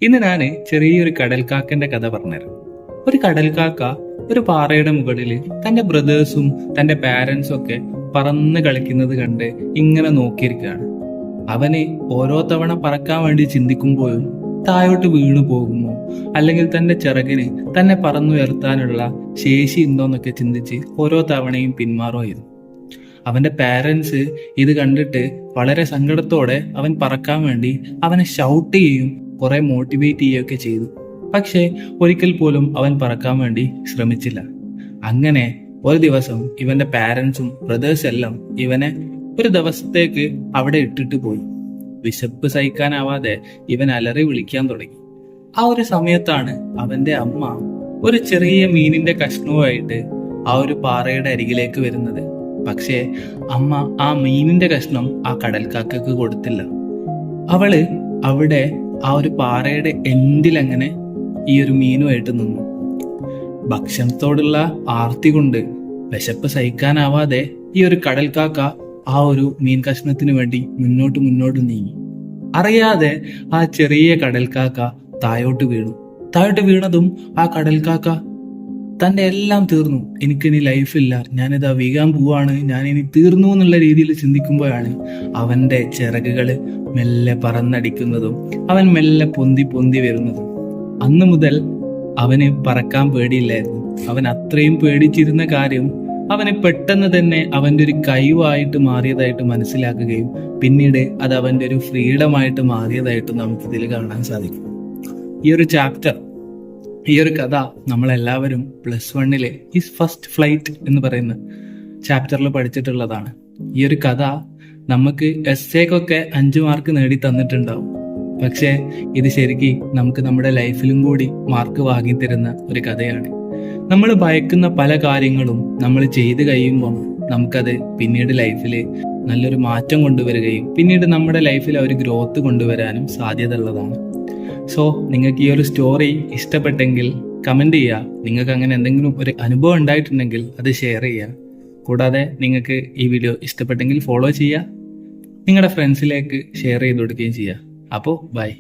ഇന്ന് ഞാൻ ചെറിയൊരു കടൽക്കാക്കന്റെ കഥ പറഞ്ഞുതരാം. ഒരു കടൽക്കാക്ക ഒരു പാറയുടെ മുകളിൽ തന്റെ ബ്രദേഴ്സും തന്റെ പാരന്റ്സും ഒക്കെ പറന്ന് കളിക്കുന്നത് കണ്ട് ഇങ്ങനെ നോക്കിയിരിക്കുകയാണ്. അവന് ഓരോ തവണ പറക്കാൻ വേണ്ടി ചിന്തിക്കുമ്പോഴും താഴോട്ട് വീണു പോകുമോ, അല്ലെങ്കിൽ തന്റെ ചിറകിന് തന്നെ പറന്നുയർത്താനുള്ള ശേഷി ഉണ്ടോന്നൊക്കെ ചിന്തിച്ച് ഓരോ തവണയും പിന്മാറുമായിരുന്നു. അവന്റെ പാരന്റ്സ് ഇത് കണ്ടിട്ട് വളരെ സങ്കടത്തോടെ അവൻ പറക്കാൻ വേണ്ടി അവനെ ഷൗട്ട് ചെയ്യും, കുറെ മോട്ടിവേറ്റ് ചെയ്യുകയൊക്കെ ചെയ്തു. പക്ഷെ ഒരിക്കൽ പോലും അവൻ പറക്കാൻ വേണ്ടി ശ്രമിച്ചില്ല. അങ്ങനെ ഒരു ദിവസം ഇവന്റെ പാരന്റ്സും ബ്രദേഴ്സ് എല്ലാം ഇവനെ ഒരു ദിവസത്തേക്ക് അവിടെ ഇട്ടിട്ട് പോയി. വിശപ്പ് സഹിക്കാനാവാതെ ഇവൻ അലറി വിളിക്കാൻ തുടങ്ങി. ആ ഒരു സമയത്താണ് അവന്റെ അമ്മ ഒരു ചെറിയ മീനിന്റെ കഷ്ണവുമായിട്ട് ആ ഒരു പാറയുടെ അരികിലേക്ക് വരുന്നത്. പക്ഷേ അമ്മ ആ മീനിന്റെ കഷ്ണം ആ കടൽക്കാക്കക്ക് കൊടുത്തില്ല. അവള് അവിടെ ആ ഒരു പാറയുടെ എൻഡിൽ അങ്ങനെ ഈ ഒരു മീനുമായിട്ട് നിന്നു. ഭക്ഷണത്തോടുള്ള ആർത്തി കൊണ്ട് വിശപ്പ് സഹിക്കാനാവാതെ ഈ ഒരു കടൽക്കാക്ക ആ ഒരു മീൻ കഷ്ണത്തിന് വേണ്ടി മുന്നോട്ട് നീങ്ങി. അറിയാതെ ആ ചെറിയ കടൽക്കാക്ക താഴോട്ട് വീണതും ആ കടൽക്കാക്ക തന്റെ എല്ലാം തീർന്നു, എനിക്കിനി ലൈഫില്ല, ഞാനിതാ വീഴാൻ പോവാണ്, ഞാനിനി തീർന്നു എന്നുള്ള രീതിയിൽ ചിന്തിക്കുമ്പോഴാണ് അവന്റെ ചിറകുകള് മെല്ലെ പറന്നടിക്കുന്നതും അവൻ മെല്ലെ പൊന്തി വരുന്നതും. അന്ന് മുതൽ അവന് പറക്കാൻ പേടിയില്ലായിരുന്നു. അവൻ അത്രയും പേടിച്ചിരുന്ന കാര്യം അവന് പെട്ടെന്ന് തന്നെ അവന്റെ ഒരു കഴിവായിട്ട് മാറിയതായിട്ട് മനസ്സിലാക്കുകയും പിന്നീട് അത് അവന്റെ ഒരു ഫ്രീഡമായിട്ട് മാറിയതായിട്ട് നമുക്കിതിൽ കാണാൻ സാധിക്കും. ഈ ഒരു കഥ നമ്മളെല്ലാവരും +1 ഹിസ് ഫസ്റ്റ് ഫ്ലൈറ്റ് എന്ന് പറയുന്ന ചാപ്റ്ററിൽ പഠിച്ചിട്ടുള്ളതാണ്. ഈ ഒരു കഥ നമുക്ക് എസ്സേക്കൊക്കെ 5 മാർക്ക് നേടി തന്നിട്ടുണ്ടാവും. പക്ഷേ ഇത് ശരിക്കും നമുക്ക് നമ്മുടെ ലൈഫിലും കൂടി മാർക്ക് വാങ്ങിത്തരുന്ന ഒരു കഥയാണ്. നമ്മൾ ഭയക്കുന്ന പല കാര്യങ്ങളും നമ്മൾ ചെയ്ത് കഴിയുമ്പോൾ നമുക്കത് പിന്നീട് ലൈഫിൽ നല്ലൊരു മാറ്റം കൊണ്ടുവരികയും പിന്നീട് നമ്മുടെ ലൈഫിൽ ഒരു ഗ്രോത്ത് കൊണ്ടുവരാനും സാധ്യത ഉള്ളതാണ്. സോ നിങ്ങൾക്ക് ഈ ഒരു സ്റ്റോറി ഇഷ്ടപ്പെട്ടെങ്കിൽ കമന്റ് ചെയ്യുക. നിങ്ങൾക്ക് അങ്ങനെ എന്തെങ്കിലും ഒരു അനുഭവം ഉണ്ടായിട്ടുണ്ടെങ്കിൽ അത് ഷെയർ ചെയ്യുക. കൂടാതെ നിങ്ങൾക്ക് ഈ വീഡിയോ ഇഷ്ടപ്പെട്ടെങ്കിൽ ഫോളോ ചെയ്യുക, നിങ്ങളുടെ ഫ്രണ്ട്സിലേക്ക് ഷെയർ ചെയ്ത് കൊടുക്കുകയും ചെയ്യുക. അപ്പോൾ ബൈ.